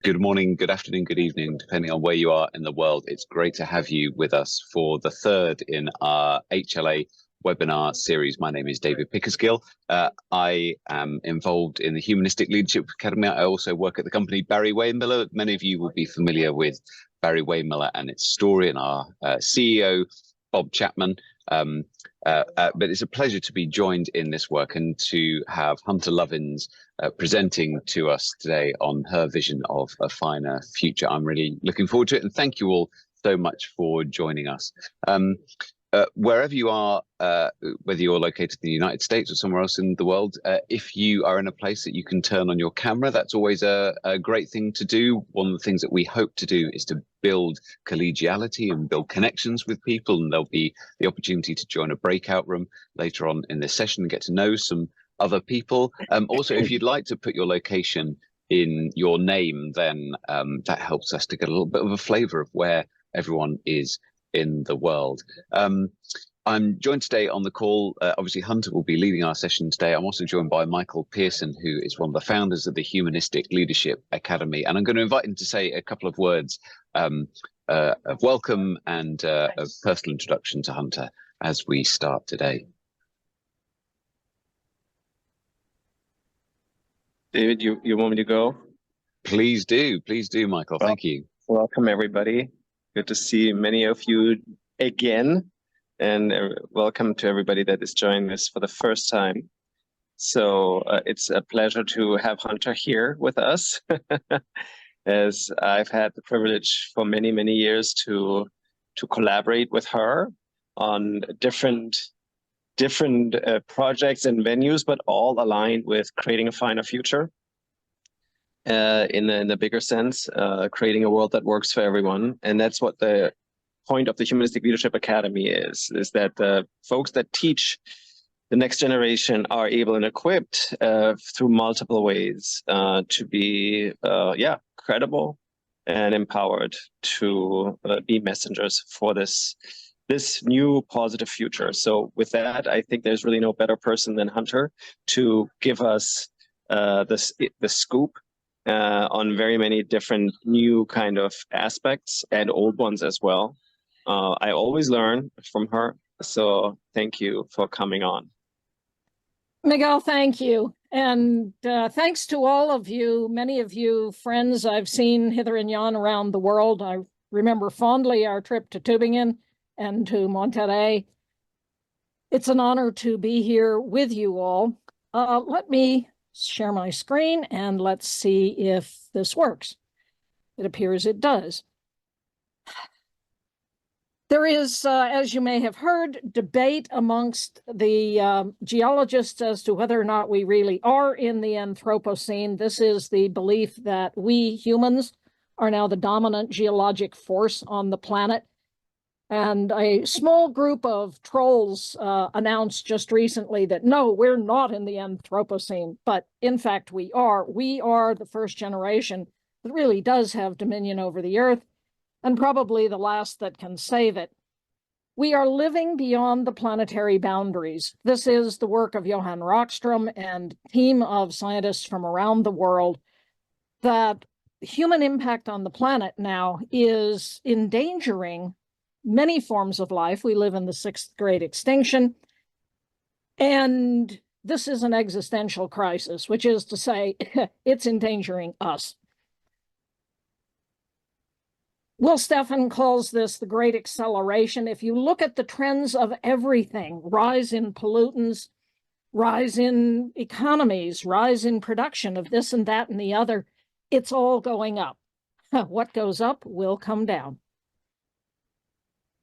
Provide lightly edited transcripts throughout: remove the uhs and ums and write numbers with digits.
Good morning, good afternoon, good evening, depending on where you are in the world. It's great to have you with us for the third in our HLA webinar series. My name is David Pickersgill. I am involved in the Humanistic Leadership Academy. I also work at the company Barry Wehmiller. Many of you will be familiar with Barry Wehmiller and its story, and our CEO, Bob Chapman. But it's a pleasure to be joined in this work and to have Hunter Lovins presenting to us today on her vision of a finer future. I'm really looking forward to it, and thank you all so much for joining us. Wherever you are, whether you're located in the United States or somewhere else in the world, if you are in a place that you can turn on your camera, that's always a great thing to do. One of the things that we hope to do is to build collegiality and build connections with people, and there'll be the opportunity to join a breakout room later on in this session and get to know some other people. Also, if you'd like to put your location in your name, then that helps us to get a little bit of a flavor of where everyone is in the world. I'm joined today on the call. Obviously, Hunter will be leading our session today. I'm also joined by Michael Pearson, who is one of the founders of the Humanistic Leadership Academy. And I'm going to invite him to say a couple of words of welcome and of personal introduction to Hunter as we start today. David, you want me to go? Please do, Michael. Well, thank you. Welcome, everybody. Good to see many of you again, and welcome to everybody that is joining us for the first time. So it's a pleasure to have Hunter here with us, as I've had the privilege for many, many years to collaborate with her on different projects and venues, but all aligned with creating a finer future. In the bigger sense, creating a world that works for everyone. And that's what the point of the Humanistic Leadership Academy is that the folks that teach the next generation are able and equipped through multiple ways to be, credible and empowered to be messengers for this new positive future. So with that, I think there's really no better person than Hunter to give us the scoop on very many different new kind of aspects and old ones as well. I always learn from her, so thank you for coming on. Miguel, thank you. And thanks to all of you, many of you friends I've seen hither and yon around the world. I remember fondly our trip to Tübingen and to Monterrey. It's an honor to be here with you all. Let me share my screen and let's see if this works. It appears it does. There is, as you may have heard, debate amongst the geologists as to whether or not we really are in the Anthropocene. This is the belief that we humans are now the dominant geologic force on the planet. And a small group of trolls announced just recently that, no, we're not in the Anthropocene, but in fact we are. We are the first generation that really does have dominion over the earth, and probably the last that can save it. We are living beyond the planetary boundaries. This is the work of Johan Rockström and a team of scientists from around the world, that human impact on the planet now is endangering many forms of life. We live in the sixth great extinction. And this is an existential crisis, which is to say, it's endangering us. Will Stephan calls this the great acceleration. If you look at the trends of everything, rise in pollutants, rise in economies, rise in production of this and that and the other, it's all going up. What goes up will come down.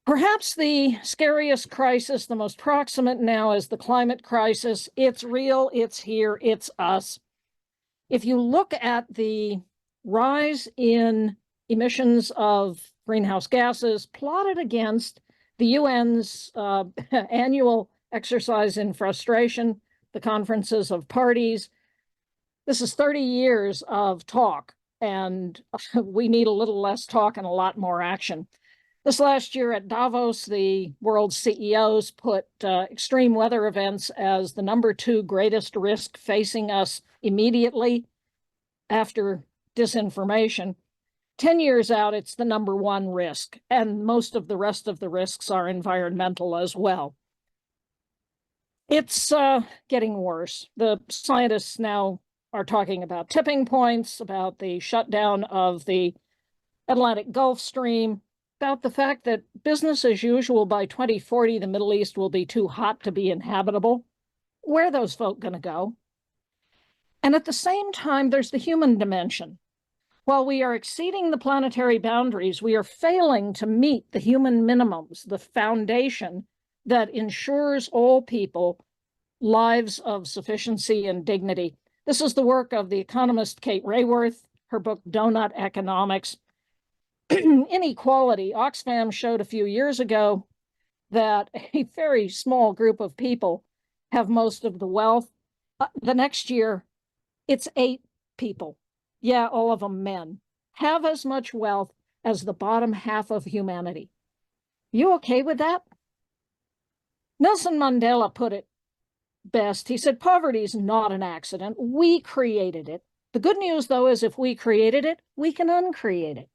Perhaps the scariest crisis, the most proximate now, is the climate crisis. It's real, it's here, it's us. If you look at the rise in emissions of greenhouse gases plotted against the UN's annual exercise in frustration, the conferences of parties, this is 30 years of talk, and we need a little less talk and a lot more action. This last year at Davos, the world's CEOs put extreme weather events as the #2 greatest risk facing us immediately after disinformation. 10 years out, it's the number one risk, and most of the rest of the risks are environmental as well. It's getting worse. The scientists now are talking about tipping points, about the shutdown of the Atlantic Gulf Stream, about the fact that business as usual by 2040, the Middle East will be too hot to be inhabitable. Where are those folk going to go? And at the same time, there's the human dimension. While we are exceeding the planetary boundaries, we are failing to meet the human minimums, the foundation that ensures all people lives of sufficiency and dignity. This is the work of the economist Kate Raworth, her book, Donut Economics. Inequality. Oxfam showed a few years ago that a very small group of people have most of the wealth. The next year, it's 8 people. Yeah, all of them men, have as much wealth as the bottom half of humanity. You okay with that? Nelson Mandela put it best. He said, poverty is not an accident. We created it. The good news, though, is if we created it, we can uncreate it.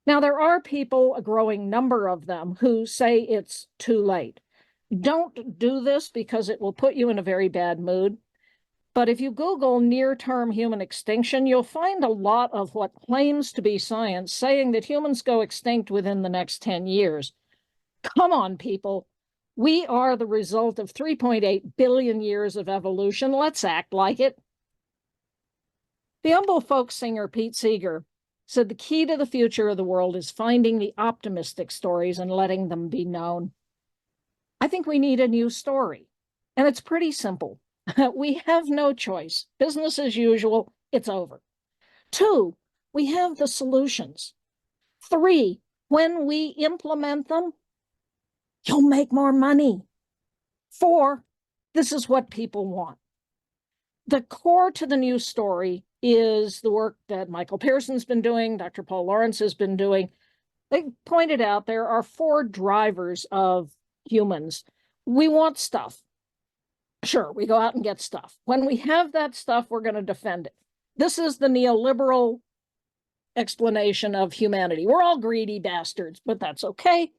Now, there are people, a growing number of them, who say it's too late. Don't do this because it will put you in a very bad mood. But if you Google near-term human extinction, you'll find a lot of what claims to be science saying that humans go extinct within the next 10 years. Come on, people. We are the result of 3.8 billion years of evolution. Let's act like it. The humble folk singer Pete Seeger said the key to the future of the world is finding the optimistic stories and letting them be known. I think we need a new story, and it's pretty simple. We have no choice. Business as usual, it's over. 2, we have the solutions. 3, when we implement them, you'll make more money. 4, this is what people want. The core to the new story is the work that Michael Pearson's been doing, Dr. Paul Lawrence has been doing. They pointed out there are 4 drivers of humans. We want stuff. Sure, we go out and get stuff. When we have that stuff, we're going to defend it. This is the neoliberal explanation of humanity. We're all greedy bastards, but that's okay,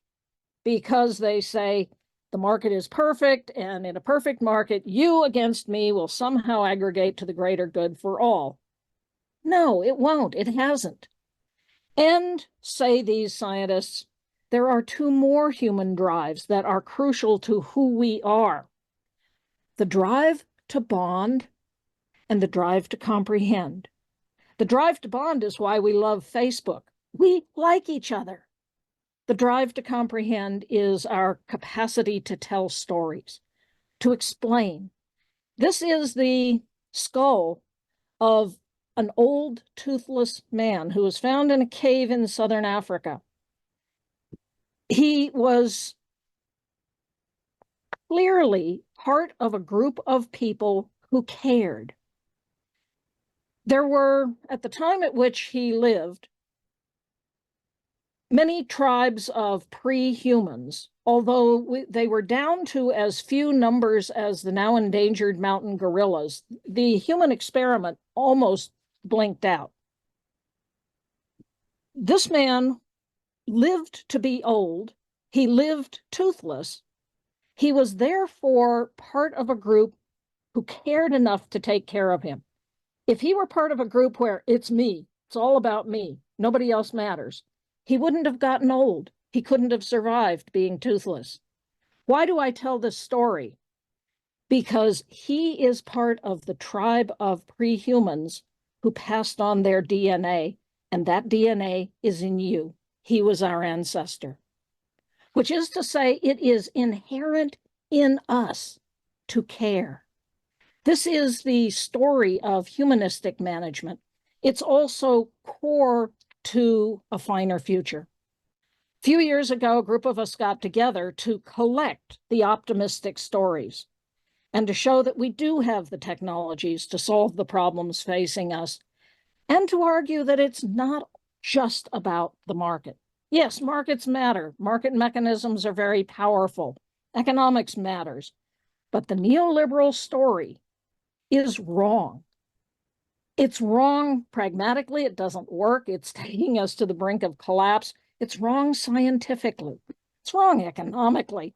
because they say the market is perfect, and in a perfect market, you against me will somehow aggregate to the greater good for all. No, it won't. It hasn't. And, say these scientists, there are 2 more human drives that are crucial to who we are. The drive to bond and the drive to comprehend. The drive to bond is why we love Facebook. We like each other. The drive to comprehend is our capacity to tell stories, to explain. This is the skull of an old toothless man who was found in a cave in southern Africa. He was clearly part of a group of people who cared. There were, at the time at which he lived, many tribes of pre-humans, although they were down to as few numbers as the now endangered mountain gorillas. The human experiment almost blinked out. This man lived to be old. He lived toothless. He was therefore part of a group who cared enough to take care of him. If he were part of a group where it's me, it's all about me, nobody else matters, he wouldn't have gotten old. He couldn't have survived being toothless. Why do I tell this story? Because he is part of the tribe of pre-humans who passed on their DNA, and that DNA is in you. He was our ancestor, which is to say it is inherent in us to care. This is the story of humanistic management. It's also core to a finer future. A few years ago, a group of us got together to collect the optimistic stories and to show that we do have the technologies to solve the problems facing us, and to argue that it's not just about the market. Yes, markets matter. Market mechanisms are very powerful. Economics matters. But the neoliberal story is wrong. It's wrong pragmatically. It doesn't work. It's taking us to the brink of collapse. It's wrong scientifically. It's wrong economically.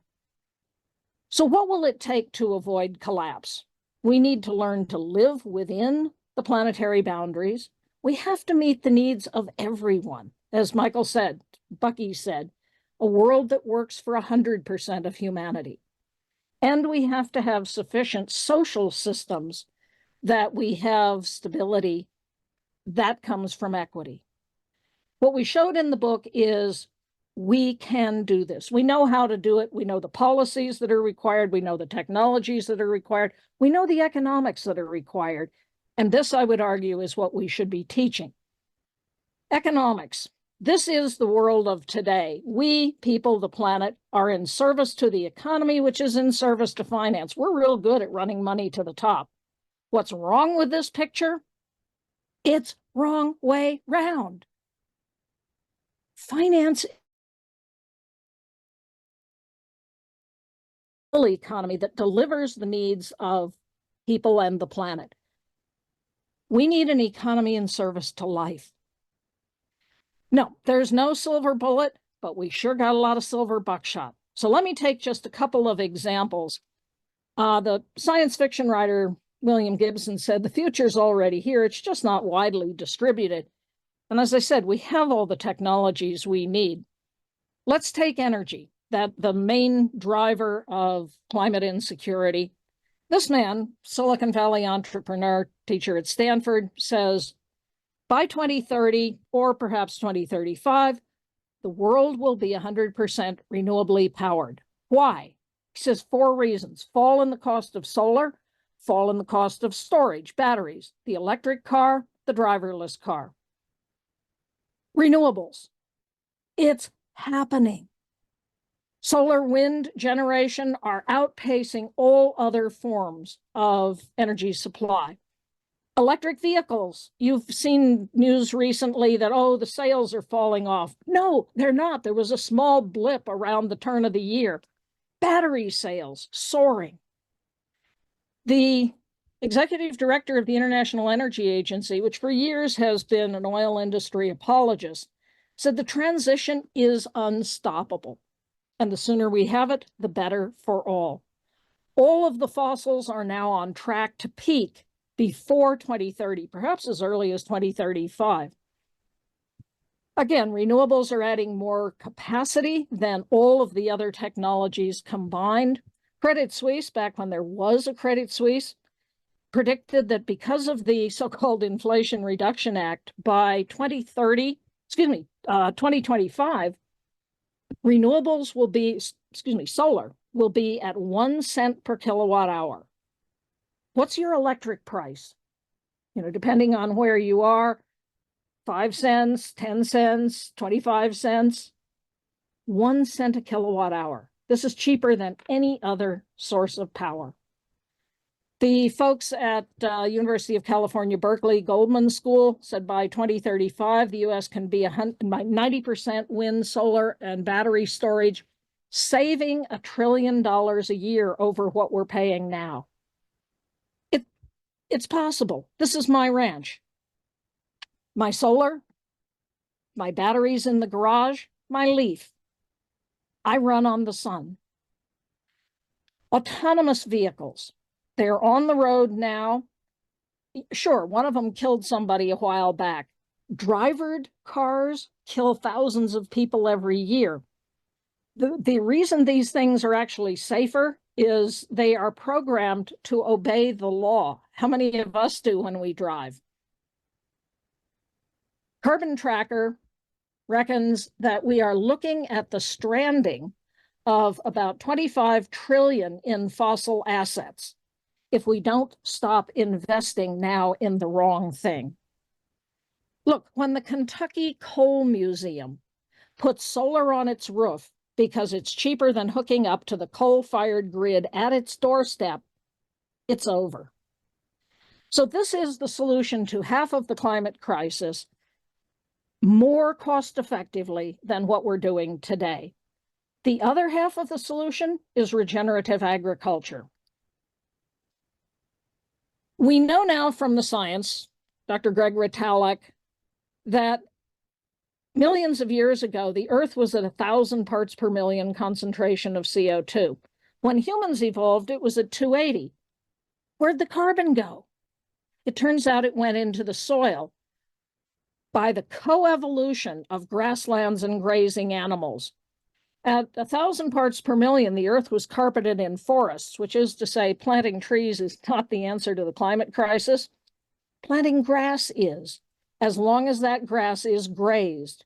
So what will it take to avoid collapse? We need to learn to live within the planetary boundaries. We have to meet the needs of everyone. As Michael said, Bucky said, a world that works for 100% of humanity. And we have to have sufficient social systems that we have stability that comes from equity. What we showed in the book is we can do this. We know how to do it. We know the policies that are required. We know the technologies that are required. We know the economics that are required. And this, I would argue, is what we should be teaching. Economics. This is the world of today. We, people, the planet, are in service to the economy, which is in service to finance. We're real good at running money to the top. What's wrong with this picture? It's wrong way round. Finance economy that delivers the needs of people and the planet. We need an economy in service to life. No, there's no silver bullet, but we sure got a lot of silver buckshot. So let me take just a couple of examples. The science fiction writer William Gibson said, the future's already here. It's just not widely distributed. And as I said, we have all the technologies we need. Let's take energy, that the main driver of climate insecurity. This man, Silicon Valley entrepreneur, teacher at Stanford, says, by 2030, or perhaps 2035, the world will be 100% renewably powered. Why? He says 4 reasons: fall in the cost of solar, fall in the cost of storage, batteries, the electric car, the driverless car. Renewables. It's happening. Solar, wind generation are outpacing all other forms of energy supply. Electric vehicles. You've seen news recently that, oh, the sales are falling off. No, they're not. There was a small blip around the turn of the year. Battery sales soaring. The executive director of the International Energy Agency, which for years has been an oil industry apologist, said the transition is unstoppable. And the sooner we have it, the better for all. All of the fossils are now on track to peak before 2030, perhaps as early as 2035. Again, renewables are adding more capacity than all of the other technologies combined. Credit Suisse, back when there was a Credit Suisse, predicted that because of the so-called Inflation Reduction Act, by 2025, renewables will be, solar will be at 1 cent per kilowatt hour. What's your electric price? Depending on where you are, 5 cents, 10 cents, 25 cents, 1 cent a kilowatt hour. This is cheaper than any other source of power. The folks at University of California, Berkeley Goldman School said by 2035, the US can be 90% wind, solar, and battery storage, saving $1 trillion a year over what we're paying now. It's possible. This is my ranch. My solar, my batteries in the garage, my Leaf. I run on the sun. Autonomous vehicles. They're on the road now. Sure, one of them killed somebody a while back. Drivered cars kill thousands of people every year. The reason these things are actually safer is they are programmed to obey the law. How many of us do when we drive? Carbon Tracker reckons that we are looking at the stranding of about 25 trillion in fossil assets if we don't stop investing now in the wrong thing. Look, when the Kentucky Coal Museum puts solar on its roof because it's cheaper than hooking up to the coal-fired grid at its doorstep, it's over. So this is the solution to half of the climate crisis, more cost-effectively than what we're doing today. The other half of the solution is regenerative agriculture. We know now from the science, Dr. Greg Ritalik, that millions of years ago, the Earth was at 1,000 parts per million concentration of CO2. When humans evolved, it was at 280. Where'd the carbon go? It turns out it went into the soil by the coevolution of grasslands and grazing animals. At 1,000 parts per million, the Earth was carpeted in forests, which is to say planting trees is not the answer to the climate crisis. Planting grass is, as long as that grass is grazed.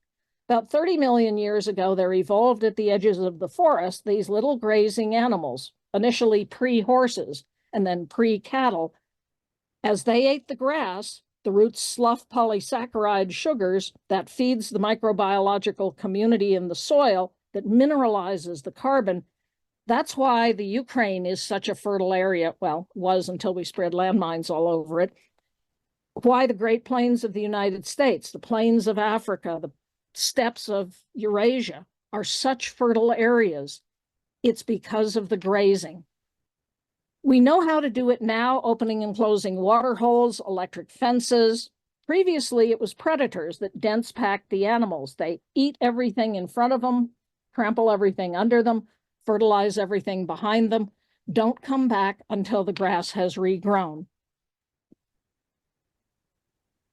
About 30 million years ago, there evolved at the edges of the forest these little grazing animals, initially pre-horses and then pre-cattle. As they ate the grass, the roots slough polysaccharide sugars that feeds the microbiological community in the soil that mineralizes the carbon. That's why the Ukraine is such a fertile area. Well, was until we spread landmines all over it. Why the Great Plains of the United States, the plains of Africa, the steppes of Eurasia are such fertile areas. It's because of the grazing. We know how to do it now, opening and closing water holes, electric fences. Previously, it was predators that dense packed the animals. They eat everything in front of them, trample everything under them, fertilize everything behind them, don't come back until the grass has regrown.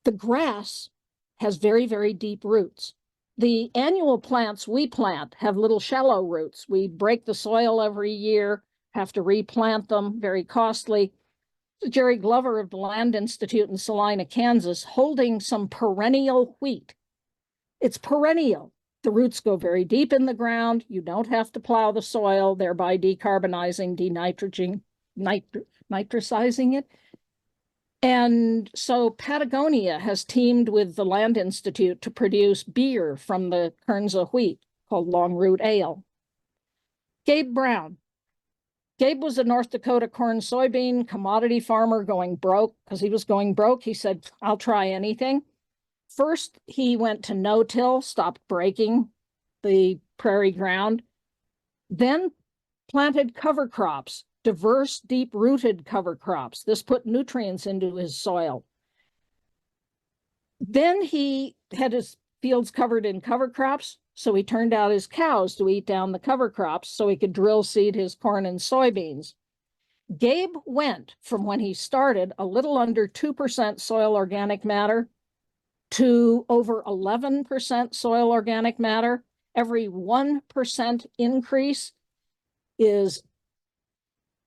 The grass has very, very deep roots. The annual plants we plant have little shallow roots. We break the soil every year, have to replant them, very costly. Jerry Glover of the Land Institute in Salina, Kansas, holding some perennial wheat. It's perennial. The roots go very deep in the ground. You don't have to plow the soil, thereby decarbonizing, nitricizing it. And so Patagonia has teamed with the Land Institute to produce beer from the kernels of wheat called long root ale. Gabe Brown. Gabe was a North Dakota corn soybean commodity farmer going broke. Because he was going broke, he said, I'll try anything. First, he went to no-till, stopped breaking the prairie ground, then planted cover crops, diverse, deep-rooted cover crops. This put nutrients into his soil. Then he had his fields covered in cover crops, so he turned out his cows to eat down the cover crops so he could drill seed his corn and soybeans. Gabe went from when he started a little under 2% soil organic matter to over 11% soil organic matter. Every 1% increase is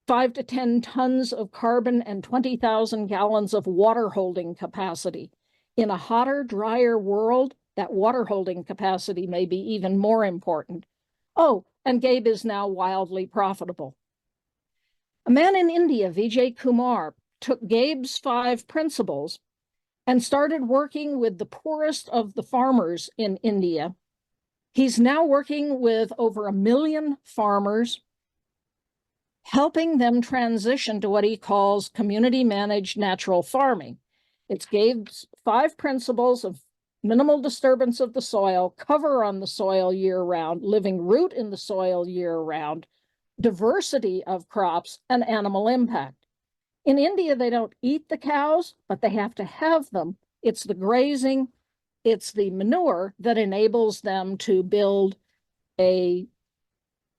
5 to 10 tons of carbon and 20,000 gallons of water holding capacity. In a hotter, drier world, that water holding capacity may be even more important. Oh, and Gabe is now wildly profitable. A man in India, Vijay Kumar, took Gabe's 5 principles and started working with the poorest of the farmers in India. He's now working with over 1 million farmers, helping them transition to what he calls community-managed natural farming. It's Gabe's 5 principles of minimal disturbance of the soil, cover on the soil year-round, living root in the soil year-round, diversity of crops, and animal impact. In India, they don't eat the cows, but they have to have them. It's the grazing, it's the manure that enables them to build a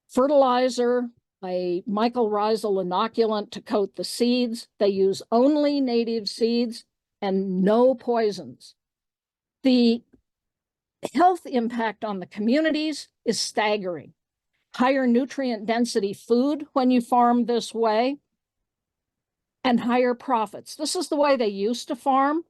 fertilizer, a mycorrhizal inoculant to coat the seeds. They use only native seeds and no poisons. The health impact on the communities is staggering. Higher nutrient density food when you farm this way, and higher profits. This is the way they used to farm.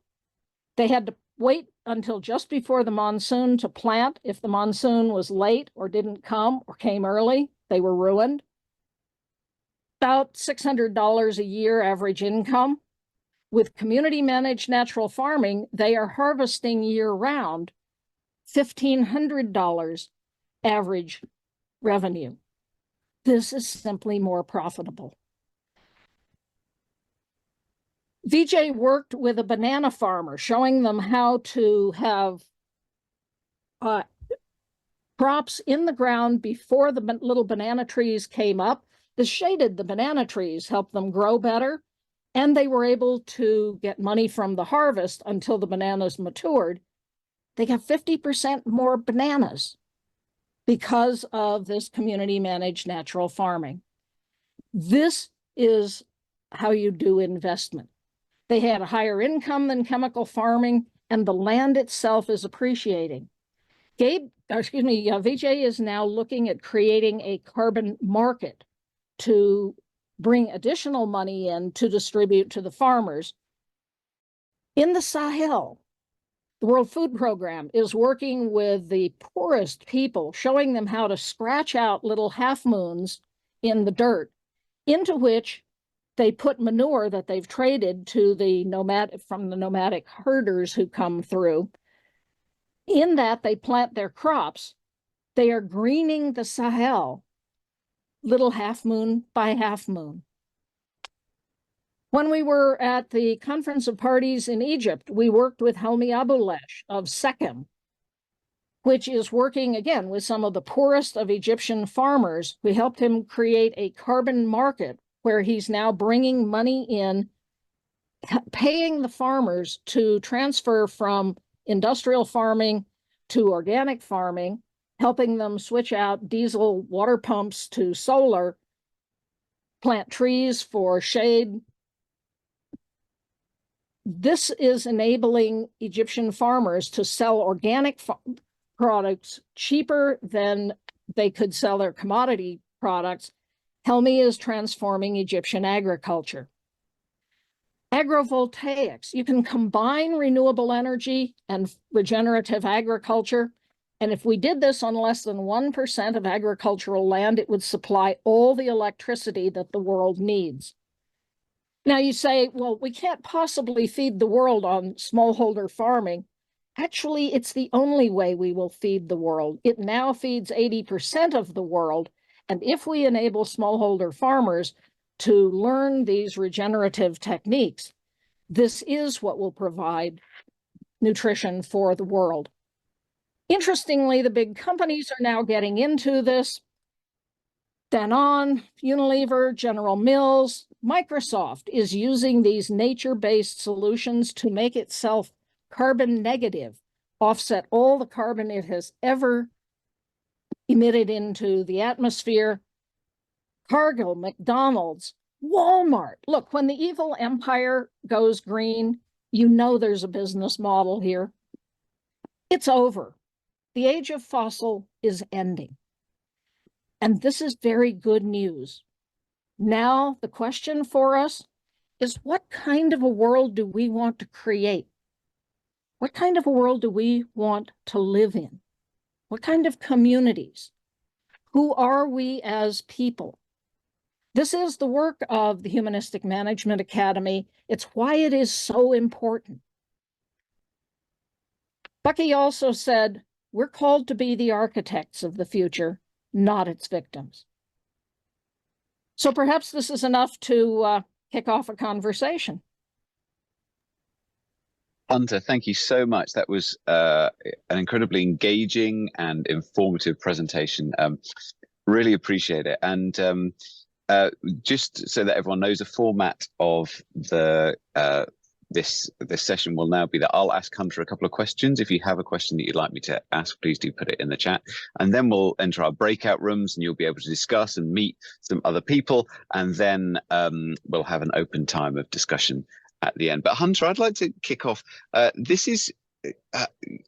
They had to wait until just before the monsoon to plant. If the monsoon was late or didn't come or came early, they were ruined. About $600 a year average income. With community-managed natural farming, they are harvesting year-round $1,500 average revenue. This is simply more profitable. Vijay worked with a banana farmer, showing them how to have crops in the ground before the little banana trees came up. This shaded the banana trees, helped them grow better. and they were able to get money from the harvest until the bananas matured, they got 50% more bananas because of this community managed natural farming. This is how you do investment. They had a higher income than chemical farming, and the land itself is appreciating. Vijay is now looking at creating a carbon market to bring additional money in to distribute to the farmers. In the Sahel, the World Food Program is working with the poorest people, showing them how to scratch out little half moons in the dirt, into which they put manure that they've traded to the nomadic herders who come through. In that, they plant their crops. They are greening the Sahel, little half moon by half moon. When we were at the Conference of Parties in Egypt, we worked with Helmi Abulesh of Sechem, which is working again with some of the poorest of Egyptian farmers. We helped him create a carbon market where he's now bringing money in, paying the farmers to transfer from industrial farming to organic farming, helping them switch out diesel water pumps to solar, plant trees for shade. This is enabling Egyptian farmers to sell organic products cheaper than they could sell their commodity products. Helmi is transforming Egyptian agriculture. Agrovoltaics, you can combine renewable energy and regenerative agriculture. And if we did this on less than 1% of agricultural land, it would supply all the electricity that the world needs. Now you say, well, we can't possibly feed the world on smallholder farming. Actually, it's the only way we will feed the world. It now feeds 80% of the world. And if we enable smallholder farmers to learn these regenerative techniques, this is what will provide nutrition for the world. Interestingly, the big companies are now getting into this. Danone, Unilever, General Mills, Microsoft is using these nature-based solutions to make itself carbon negative, offset all the carbon it has ever emitted into the atmosphere. Cargill, McDonald's, Walmart. Look, when the evil empire goes green, you know there's a business model here. It's over. The age of fossil is ending. And this is very good news. Now, the question for us is, what kind of a world do we want to create? What kind of a world do we want to live in? What kind of communities? Who are we as people? This is the work of the Humanistic Management Academy. It's why it is so important. Bucky also said, we're called to be the architects of the future, not its victims. So perhaps this is enough to kick off a conversation. Hunter, thank you so much. That was an incredibly engaging and informative presentation. Really appreciate it. And just so that everyone knows, the format of the this session will now be that I'll ask Hunter a couple of questions. If you have a question that you'd like me to ask, please do put it in the chat. And then we'll enter our breakout rooms and you'll be able to discuss and meet some other people. And then we'll have an open time of discussion at the end. But Hunter, I'd like to kick off. This is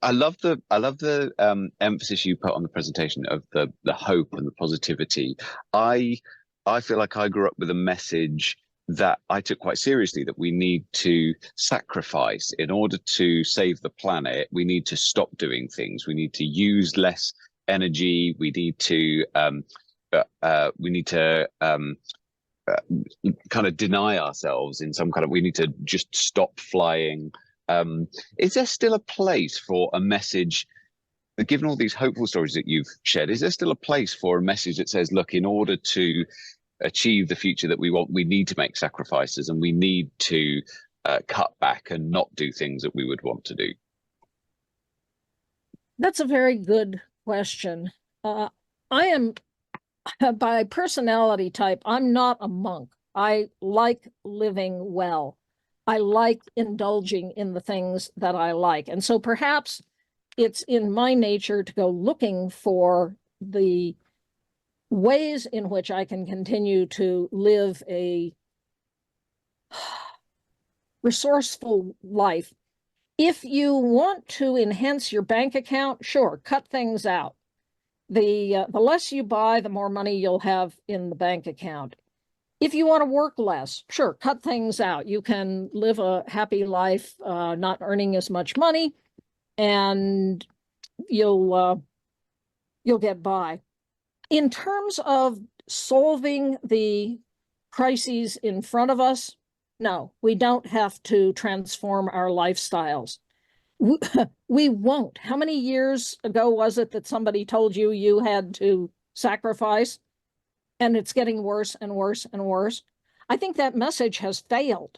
I love the emphasis you put on the presentation of the hope and the positivity. I feel like I grew up with a message that I took quite seriously, that we need to sacrifice in order to save the planet. We need to stop doing things. We need to use less energy. We need to kind of deny ourselves in some kind of, we need to just stop flying. Is there still a place for a message, given all these hopeful stories that you've shared, is there still a place for a message that says, look, in order to achieve the future that we want, we need to make sacrifices and we need to cut back and not do things that we would want to do? That's a very good question. I am, by personality type, I'm not a monk. I like living well. I like indulging in the things that I like. And so perhaps it's in my nature to go looking for the ways in which I can continue to live a resourceful life. If you want to enhance your bank account, sure, cut things out. The less you buy, the more money you'll have in the bank account. If you want to work less, sure, cut things out. You can live a happy life, not earning as much money, and you'll get by. In terms of solving the crises in front of us, no, we don't have to transform our lifestyles. We won't. How many years ago was it that somebody told you you had to sacrifice? And it's getting worse and worse and worse. I think that message has failed.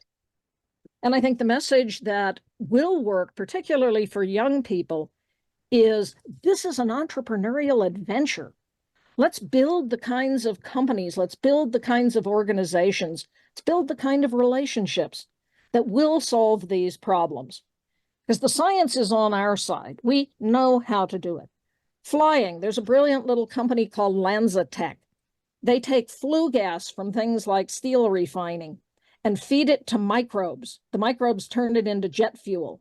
And I think the message that will work, particularly for young people, is this is an entrepreneurial adventure. Let's build the kinds of companies, let's build the kinds of organizations, let's build the kind of relationships that will solve these problems. Because the science is on our side. We know how to do it. Flying, there's a brilliant little company called LanzaTech. They take flue gas from things like steel refining and feed it to microbes. The microbes turn it into jet fuel.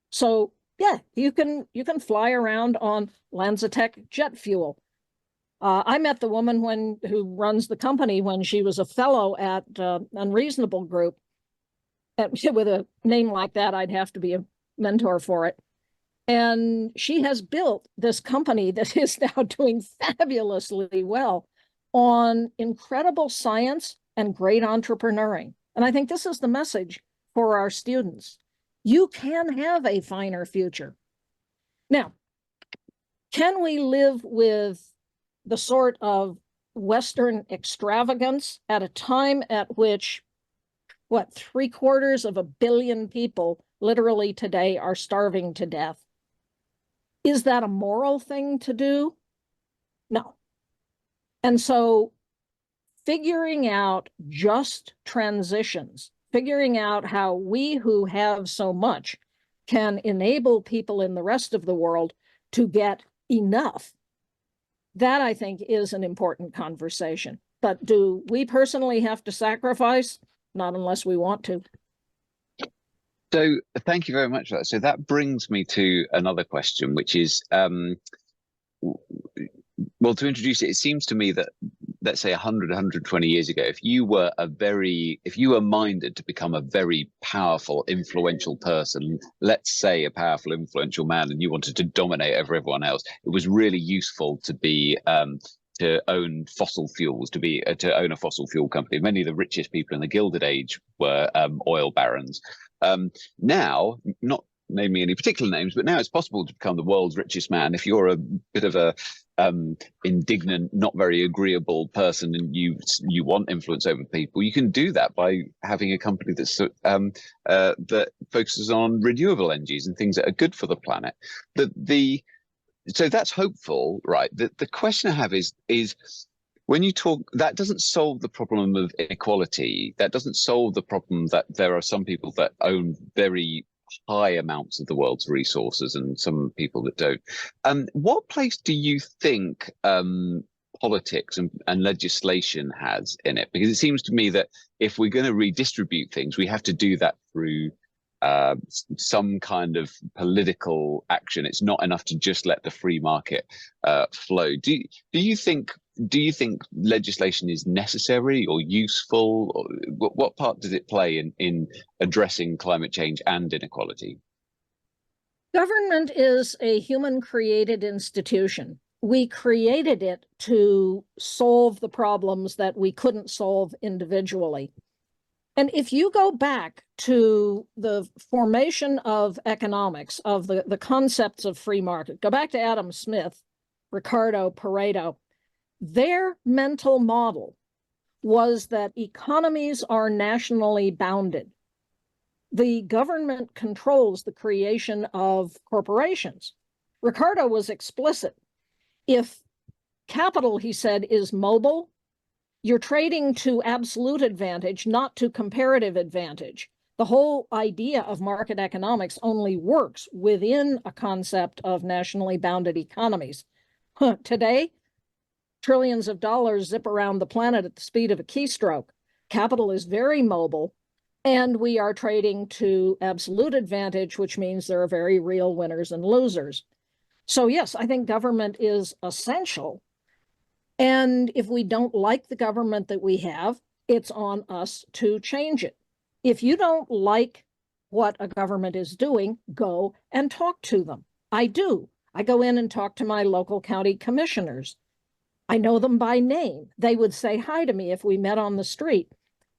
So yeah, you can fly around on LanzaTech jet fuel. I met the woman who runs the company when she was a fellow at Unreasonable Group. With a name like that, I'd have to be a mentor for it. And she has built this company that is now doing fabulously well on incredible science and great entrepreneuring. And I think this is the message for our students. You can have a finer future. Now, can we live with the sort of Western extravagance at a time at which, 750 million people literally today are starving to death? Is that a moral thing to do? No. And so figuring out just transitions, figuring out how we who have so much can enable people in the rest of the world to get enough, that I think is an important conversation. But do we personally have to sacrifice? Not unless we want to. So thank you very much for that. So that brings me to another question, which is, well, to introduce it, it seems to me that, let's say 100, 120 years ago, if you were minded to become a very powerful, influential person, let's say a powerful, influential man, and you wanted to dominate over everyone else, it was really useful to be, to own fossil fuels, to own a fossil fuel company. Many of the richest people in the Gilded Age were oil barons. Now, not naming any particular names, but now it's possible to become the world's richest man if you're a bit of a indignant, not very agreeable person, and you want influence over people. You can do that by having a company that's that focuses on renewable energies and things that are good for the planet. So that's hopeful, right? The question I have is when you talk, that doesn't solve the problem of inequality. That doesn't solve the problem that there are some people that own very high amounts of the world's resources and some people that don't. What place do you think politics and legislation has in it? Because it seems to me that if we're going to redistribute things, we have to do that through some kind of political action. It's not enough to just let the free market flow. Do you think legislation is necessary or useful? Or what part does it play in addressing climate change and inequality? Government is a human-created institution. We created it to solve the problems that we couldn't solve individually. And if you go back to the formation of economics, of the concepts of free market, go back to Adam Smith, Ricardo, Pareto, their mental model was that economies are nationally bounded. The government controls the creation of corporations. Ricardo was explicit. If capital, he said, is mobile, you're trading to absolute advantage, not to comparative advantage. The whole idea of market economics only works within a concept of nationally bounded economies. Today, trillions of dollars zip around the planet at the speed of a keystroke. Capital is very mobile, and we are trading to absolute advantage, which means there are very real winners and losers. So yes, I think government is essential. And if we don't like the government that we have, it's on us to change it. If you don't like what a government is doing, go and talk to them. I do. I go in and talk to my local county commissioners. I know them by name. They would say hi to me if we met on the street.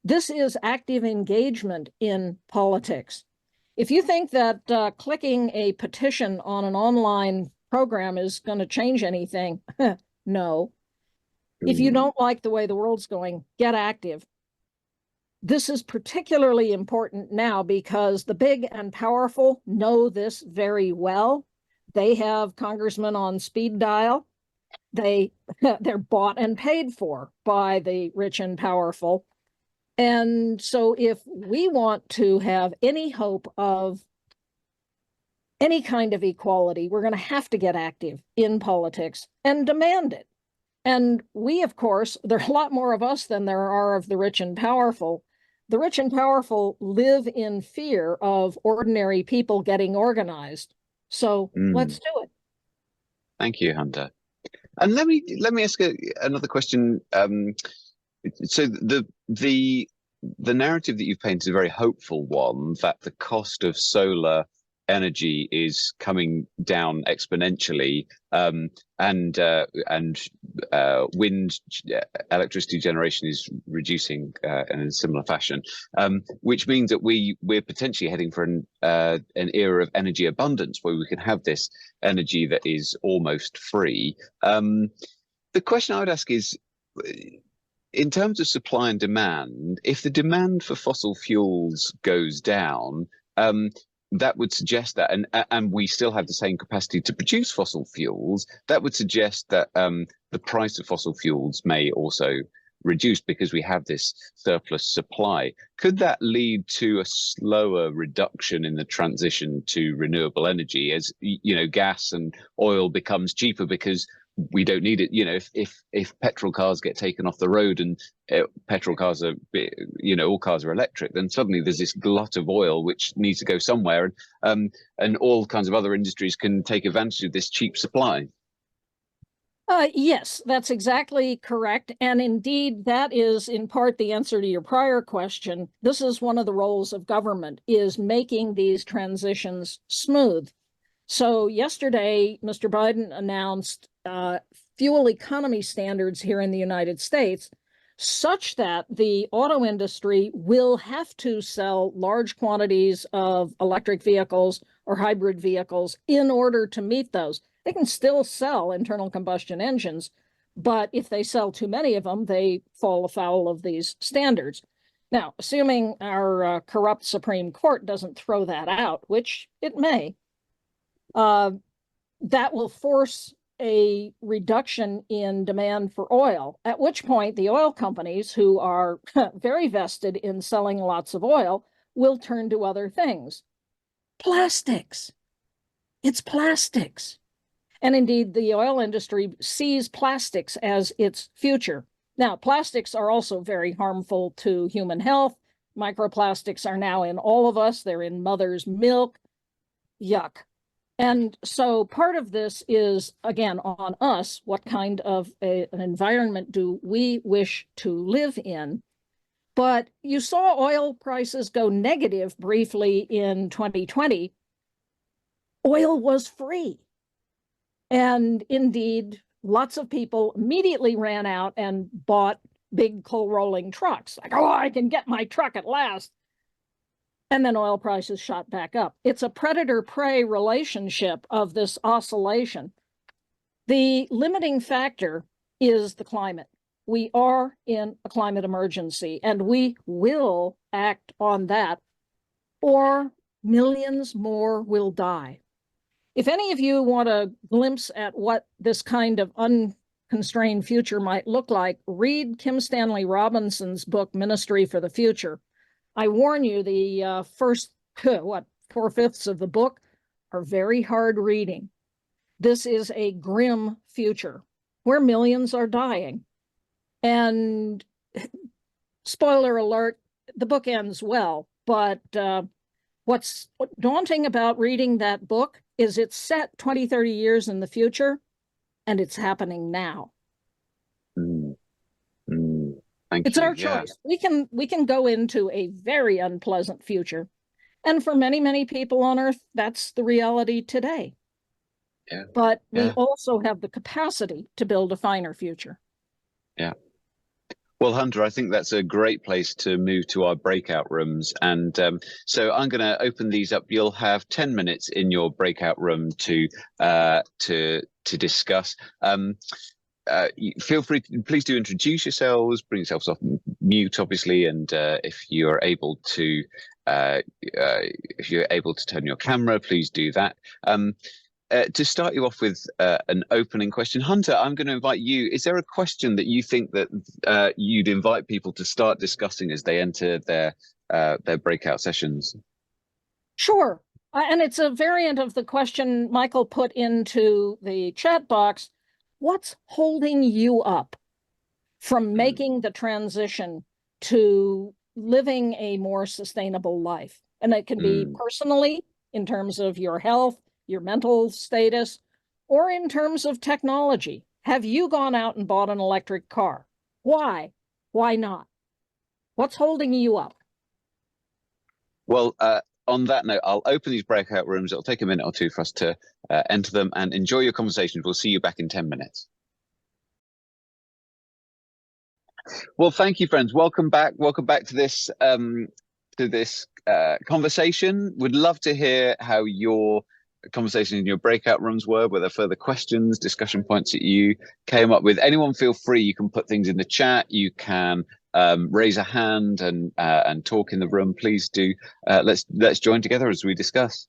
This is active engagement in politics. If you think that clicking a petition on an online program is going to change anything, no. If you don't like the way the world's going, get active. This is particularly important now because the big and powerful know this very well. They have congressmen on speed dial. They're bought and paid for by the rich and powerful. And so if we want to have any hope of any kind of equality, we're going to have to get active in politics and demand it. And we, of course, there are a lot more of us than there are of the rich and powerful. The rich and powerful live in fear of ordinary people getting organized. So let's do it. Thank you, Hunter. And let me ask another question. So the narrative that you've painted is a very hopeful one, that the cost of solar energy is coming down exponentially, and wind electricity generation is reducing in a similar fashion, which means that we're potentially heading for an era of energy abundance where we can have this energy that is almost free. The question I would ask is, in terms of supply and demand, if the demand for fossil fuels goes down, that would suggest that, and we still have the same capacity to produce fossil fuels, that would suggest that the price of fossil fuels may also reduce because we have this surplus supply. Could that lead to a slower reduction in the transition to renewable energy as, gas and oil becomes cheaper because we don't need it? If petrol cars get taken off the road and petrol cars are, all cars are electric, then suddenly there's this glut of oil which needs to go somewhere, and all kinds of other industries can take advantage of this cheap supply. Yes, that's exactly correct. And indeed, that is in part the answer to your prior question. This is one of the roles of government, is making these transitions smooth. So yesterday, Mr. Biden announced fuel economy standards here in the United States, such that the auto industry will have to sell large quantities of electric vehicles or hybrid vehicles in order to meet those. They can still sell internal combustion engines, but if they sell too many of them, they fall afoul of these standards. Now, assuming our corrupt Supreme Court doesn't throw that out, which it may, that will force a reduction in demand for oil, at which point the oil companies, who are very vested in selling lots of oil, will turn to other things. Plastics. It's plastics. And indeed, the oil industry sees plastics as its future. Now, plastics are also very harmful to human health. Microplastics are now in all of us. They're in mother's milk. Yuck. And so part of this is, again, on us. What kind of an environment do we wish to live in? But you saw oil prices go negative briefly in 2020. Oil was free. And indeed, lots of people immediately ran out and bought big coal rolling trucks. Like, oh, I can get my truck at last. And then oil prices shot back up. It's a predator-prey relationship of this oscillation. The limiting factor is the climate. We are in a climate emergency, and we will act on that, or millions more will die. If any of you want a glimpse at what this kind of constrained future might look like, read Kim Stanley Robinson's book, Ministry for the Future. I warn you, the first, 4/5 of the book are very hard reading. This is a grim future where millions are dying. And spoiler alert, the book ends well, but what's daunting about reading that book is it's set 20, 30 years in the future, and it's happening now. Thank it's you. our choice. We can go into a very unpleasant future. And for many, many people on Earth, that's the reality today. Yeah. But we also have the capacity to build a finer future. Yeah. Well, Hunter, I think that's a great place to move to our breakout rooms. And so I'm going to open these up. You'll have 10 minutes in your breakout room to discuss. Feel free to, please do introduce yourselves, bring yourselves off mute, obviously, and if you're able to turn your camera, please do that. To start you off with an opening question, Hunter, I'm going to invite you. Is there a question that you think that you'd invite people to start discussing as they enter their breakout sessions? Sure. And it's a variant of the question Michael put into the chat box. What's holding you up from making the transition to living a more sustainable life? And it can be personally, in terms of your health, your mental status, or in terms of technology. Have you gone out and bought an electric car? Why? Why not? What's holding you up? Well, on that note, I'll open these breakout rooms. It'll take a minute or two for us to enter them, and enjoy your conversations. We'll see you back in 10 minutes. Well, thank you, friends. Welcome back. Welcome back to this conversation. Would love to hear how your conversations in your breakout rooms were. Were there further questions, discussion points that you came up with? Anyone feel free. You can put things in the chat. You can raise a hand and talk in the room. Please do. Let's join together as we discuss.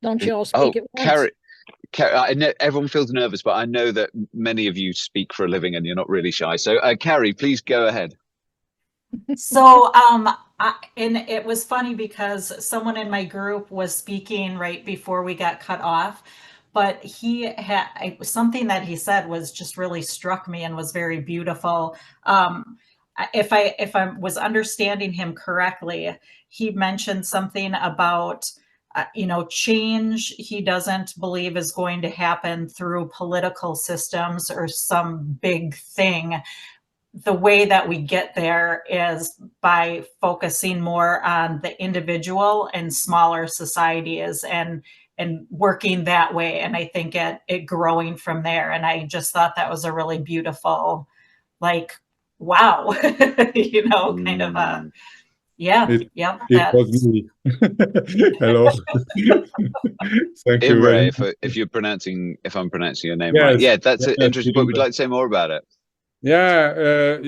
Don't you all speak at once? Carrie, I know everyone feels nervous, but I know that many of you speak for a living and you're not really shy. So, Carrie, please go ahead. So, and it was funny because someone in my group was speaking right before we got cut off, but he had something that he said was just really struck me and was very beautiful. If I was understanding him correctly, he mentioned something about change he doesn't believe is going to happen through political systems or some big thing. The way that we get there is by focusing more on the individual and smaller societies and working that way. And I think it growing from there. And I just thought that was a really beautiful, wow, kind of a, It was me. Hello. Thank you. Imre, if I'm pronouncing your name right. Yeah, that's an interesting book. We'd like to say more about it. Yeah,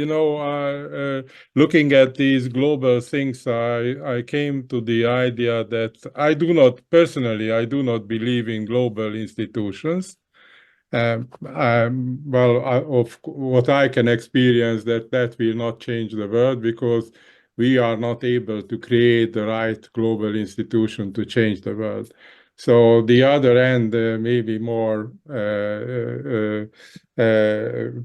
looking at these global things, I came to the idea that I do not believe in global institutions. Of what I can experience, that will not change the world, because we are not able to create the right global institution to change the world. So the other end may be more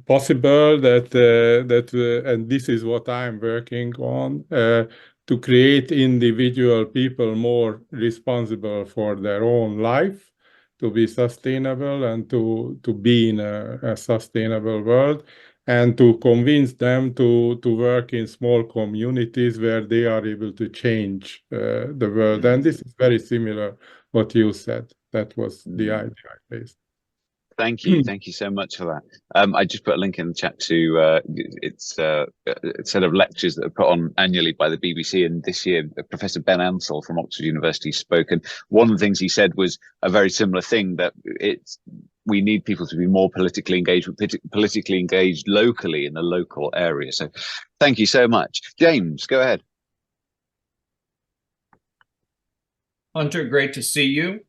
possible that and this is what I'm working on, to create individual people more responsible for their own life, to be sustainable and to be in a sustainable world, and to convince them to work in small communities where they are able to change the world. And this is very similar what you said. That was the idea I faced. Thank you. Thank you so much for that. I just put a link in the chat to it's a set of lectures that are put on annually by the BBC. And this year, Professor Ben Ansell from Oxford University spoke. And one of the things he said was a very similar thing, that we need people to be more politically engaged locally in the local area. So thank you so much. James, go ahead. Hunter, great to see you.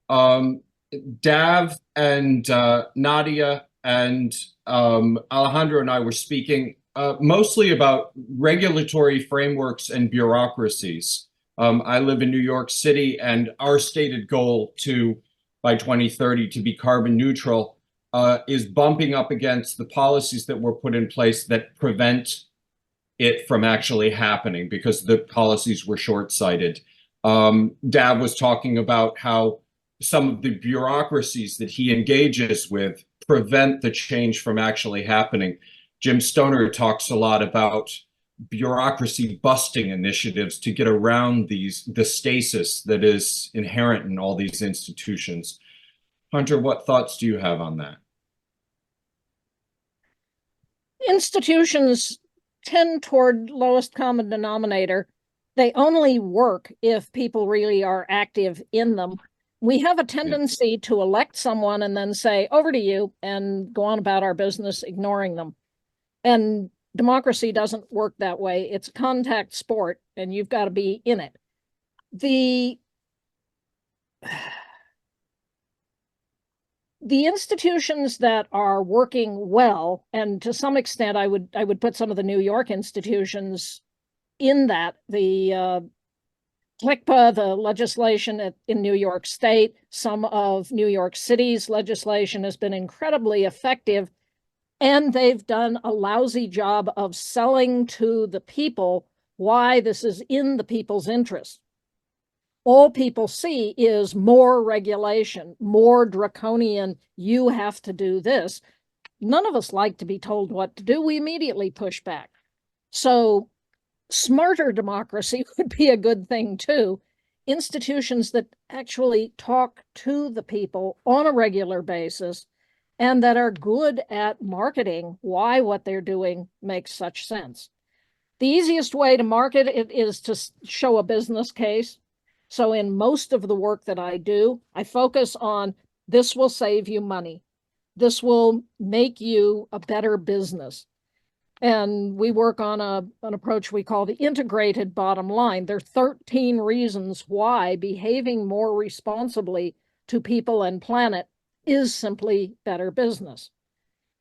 Dav and Nadia and Alejandro and I were speaking mostly about regulatory frameworks and bureaucracies. I live in New York City, and our stated goal by 2030 to be carbon neutral is bumping up against the policies that were put in place that prevent it from actually happening because the policies were short-sighted. Dav was talking about how some of the bureaucracies that he engages with prevent the change from actually happening. Jim Stoner talks a lot about bureaucracy busting initiatives to get around the stasis that is inherent in all these institutions. Hunter, what thoughts do you have on that? Institutions tend toward lowest common denominator. They only work if people really are active in them. We have a tendency to elect someone and then say, over to you, and go on about our business, ignoring them. And democracy doesn't work that way. It's a contact sport, and you've got to be in it. The institutions that are working well, and to some extent, I would put some of the New York institutions in that, the CLICPA, the legislation in New York State, some of New York City's legislation has been incredibly effective, and they've done a lousy job of selling to the people why this is in the people's interest. All people see is more regulation, more draconian, you have to do this. None of us like to be told what to do. We immediately push back. So smarter democracy would be a good thing too. Institutions that actually talk to the people on a regular basis and that are good at marketing why what they're doing makes such sense. The easiest way to market it is to show a business case. So in most of the work that I do, I focus on this will save you money. This will make you a better business. And we work on an approach we call the integrated bottom line. There are 13 reasons why behaving more responsibly to people and planet is simply better business.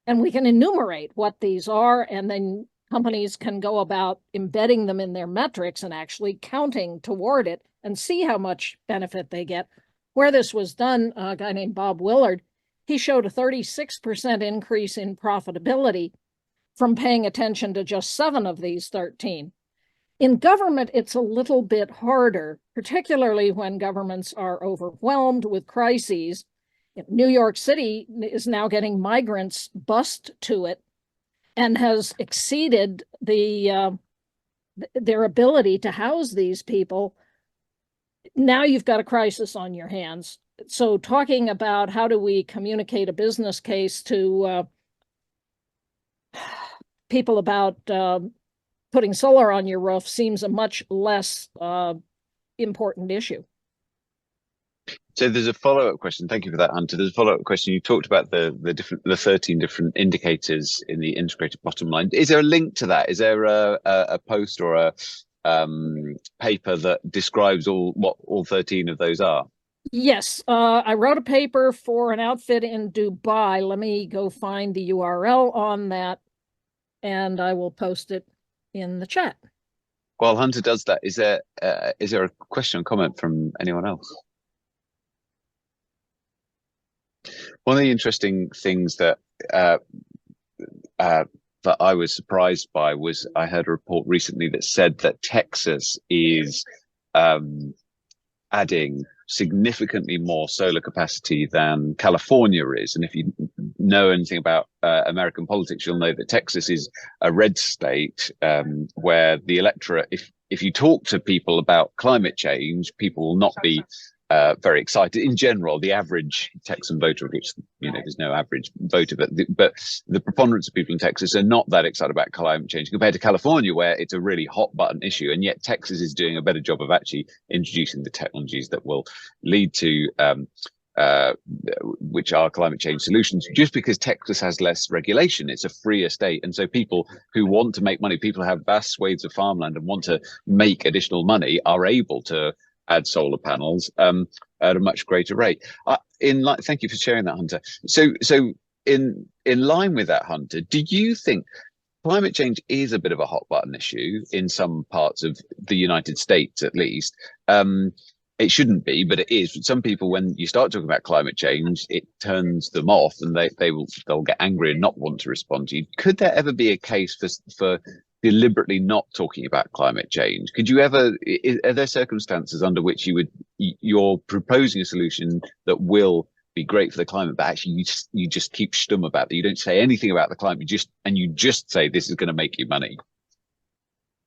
And we can enumerate what these are, and then companies can go about embedding them in their metrics and actually counting toward it and see how much benefit they get. Where this was done, a guy named Bob Willard, he showed a 36% increase in profitability from paying attention to just 7 of these 13. In government, it's a little bit harder, particularly when governments are overwhelmed with crises. New York City is now getting migrants bused to it and has exceeded their ability to house these people. Now you've got a crisis on your hands. So talking about how do we communicate a business case to people about putting solar on your roof seems a much less important issue. So there's a follow-up question. Thank you for that, Hunter. There's a follow-up question. You talked about the 13 different indicators in the integrated bottom line. Is there a link to that? Is there a post or a paper that describes what all 13 of those are? Yes, I wrote a paper for an outfit in Dubai. Let me go find the URL on that, and I will post it in the chat. While Hunter does that, is there a question or comment from anyone else? One of the interesting things that that I was surprised by was I heard a report recently that said that Texas is adding significantly more solar capacity than California is. And if you know anything about American politics, you'll know that Texas is a red state where the electorate, if you talk to people about climate change, people will not be very excited. In general, the average Texan voter, which, you know, there's no average voter, but the preponderance of people in Texas are not that excited about climate change compared to California, where it's a really hot button issue. And yet Texas is doing a better job of actually introducing the technologies that will lead to which are climate change solutions. Just because Texas has less regulation, it's a freer state. And so people who want to make money, people who have vast swathes of farmland and want to make additional money, are able to add solar panels at a much greater rate. Thank you for sharing that, Hunter. So in line with that, Hunter, do you think climate change is a bit of a hot button issue in some parts of the United States, at least? It shouldn't be, but it is. Some people, when you start talking about climate change, it turns them off, and they'll get angry and not want to respond to you. Could there ever be a case for deliberately not talking about climate change? Could you ever? Are there circumstances under which you're proposing a solution that will be great for the climate, but actually you just keep stum about it? You don't say anything about the climate, you just say this is going to make you money.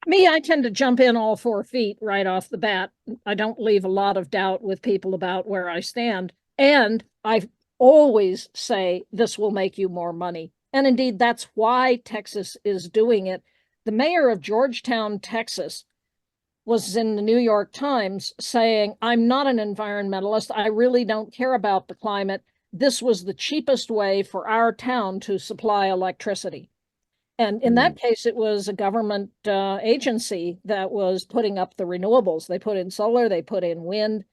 Me, I tend to jump in all 4 feet right off the bat. I don't leave a lot of doubt with people about where I stand. And I always say this will make you more money. And indeed, that's why Texas is doing it. The mayor of Georgetown, Texas, was in the New York Times saying, I'm not an environmentalist. I really don't care about the climate. This was the cheapest way for our town to supply electricity. And in that case, it was a government agency that was putting up the renewables. They put in solar, they put in wind.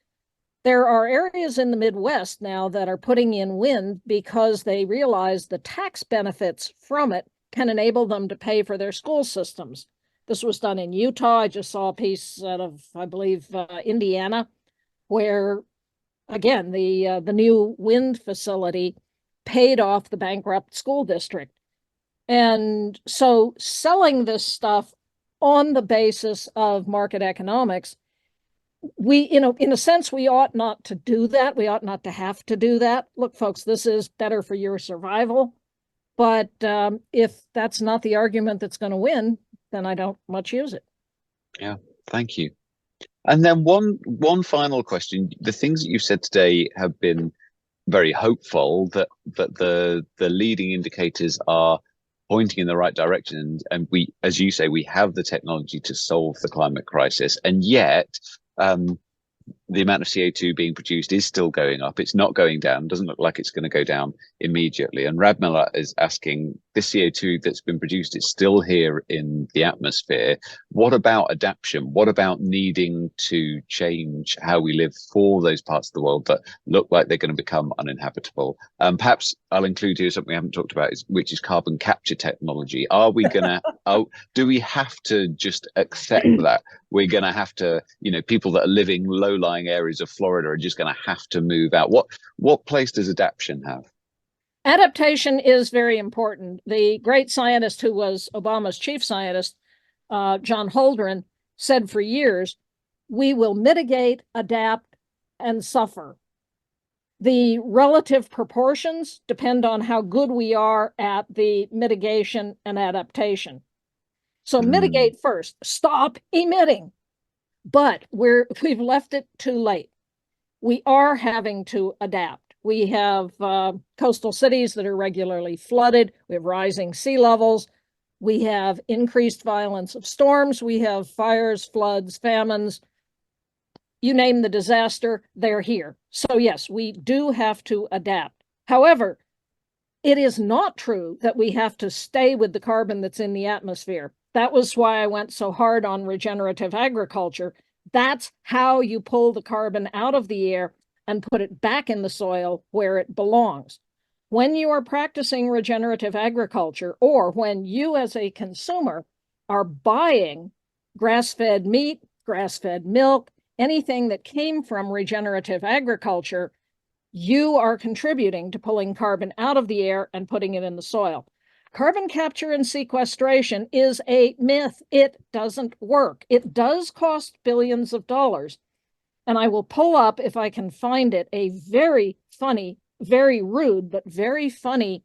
There are areas in the Midwest now that are putting in wind because they realize the tax benefits from it can enable them to pay for their school systems. This was done in Utah. I just saw a piece out of, I believe, Indiana, where, again, the new wind facility paid off the bankrupt school district. And so selling this stuff on the basis of market economics, in a sense, we ought not to do that. We ought not to have to do that. Look, folks, this is better for your survival. But if that's not the argument that's going to win, then I don't much use it. Yeah, thank you. And then one final question. The things that you've said today have been very hopeful, that the leading indicators are pointing in the right direction, and we, as you say, we have the technology to solve the climate crisis, and yet the amount of CO2 being produced is still going up. It's not going down. Doesn't look like it's going to go down immediately. And Radmila is asking, this CO2 that's been produced is still here in the atmosphere. What about adaptation? What about needing to change how we live for those parts of the world that look like they're going to become uninhabitable? Perhaps I'll include here something we haven't talked about, which is carbon capture technology. Are we going to, do we have to just accept that we're going to have to, people that are living low-lying areas of Florida are just going to have to move out? What place does adaptation have? Adaptation is very important. The great scientist who was Obama's chief scientist, John Holdren, said for years, we will mitigate, adapt, and suffer. The relative proportions depend on how good we are at the mitigation and adaptation. So mitigate first, stop emitting. But we've left it too late. We are having to adapt. We have coastal cities that are regularly flooded. We have rising sea levels. We have increased violence of storms. We have fires, floods, famines. You name the disaster, they're here. So yes, we do have to adapt. However, it is not true that we have to stay with the carbon that's in the atmosphere. That was why I went so hard on regenerative agriculture. That's how you pull the carbon out of the air and put it back in the soil where it belongs. When you are practicing regenerative agriculture, or when you as a consumer are buying grass-fed meat, grass-fed milk, anything that came from regenerative agriculture, you are contributing to pulling carbon out of the air and putting it in the soil. Carbon capture and sequestration is a myth. It doesn't work. It does cost billions of dollars. And I will pull up, if I can find it, a very funny, very rude, but very funny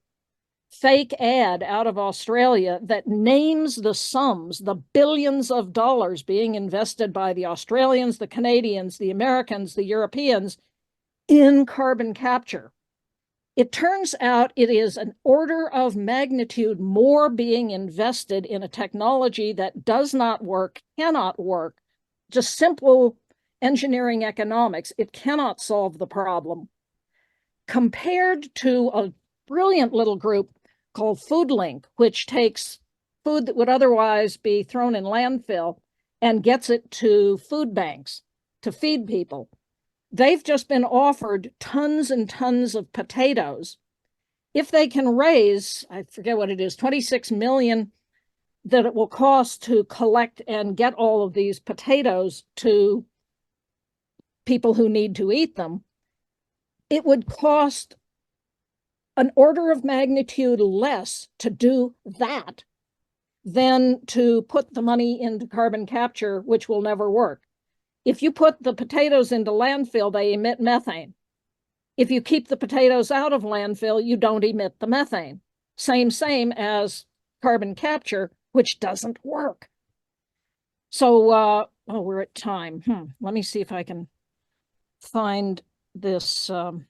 fake ad out of Australia that names the sums, the billions of dollars being invested by the Australians, the Canadians, the Americans, the Europeans in carbon capture. It turns out it is an order of magnitude more being invested in a technology that does not work, cannot work, just simple engineering economics. It cannot solve the problem. Compared to a brilliant little group called FoodLink, which takes food that would otherwise be thrown in landfill and gets it to food banks. to feed people. They've just been offered tons and tons of potatoes. If they can raise, I forget what it is, 26 million that it will cost to collect and get all of these potatoes to people who need to eat them, it would cost an order of magnitude less to do that than to put the money into carbon capture, which will never work. If you put the potatoes into landfill, they emit methane. If you keep the potatoes out of landfill, you don't emit the methane. Same as carbon capture, which doesn't work. So, we're at time. Let me see if I can find this. Can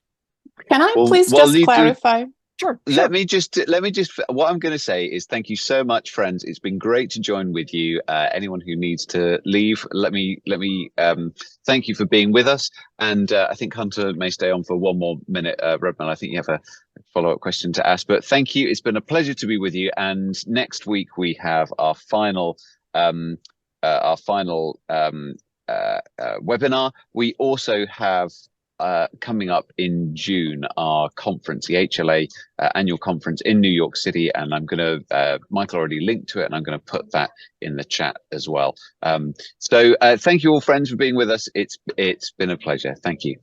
I please just clarify? Sure. Let me just, what I'm going to say is thank you so much, friends. It's been great to join with you. Anyone who needs to leave, let me thank you for being with us. And I think Hunter may stay on for one more minute. Redman, I think you have a follow-up question to ask, but thank you. It's been a pleasure to be with you. And next week we have our final webinar. We also have coming up in June, our conference, the HLA annual conference in New York City, and I'm going to, Michael already linked to it, and I'm going to put that in the chat as well. So thank you all, friends, for being with us. It's been a pleasure. Thank you.